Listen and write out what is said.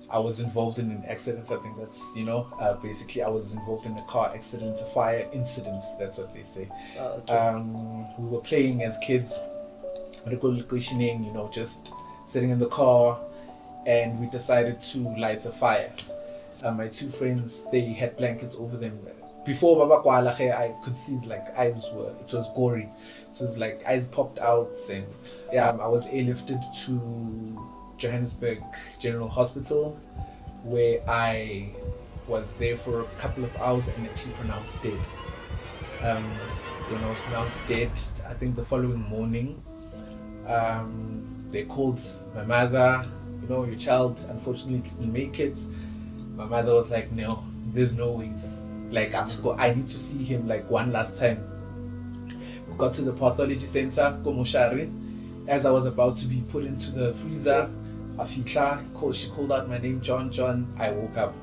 I was involved in an accident. I think that's, basically I was involved in a car accident, a fire incident. That's what they say. Okay. We were playing as kids, cushioning, just sitting in the car, and we decided to light a fire. My two friends, they had blankets over them. Before Baba Kwalache, I could see like it was gory. So it was like eyes popped out, and yeah, I was airlifted to Johannesburg General Hospital, where I was there for a couple of hours and actually pronounced dead. When I was pronounced dead, I think the following morning, they called my mother. Your child unfortunately didn't make it. My mother was like, no, there's no ways. Like, I need to see him like one last time. We got to the pathology center, Komoshari. As I was about to be put into the freezer, Afika, she called out my name, John. I woke up.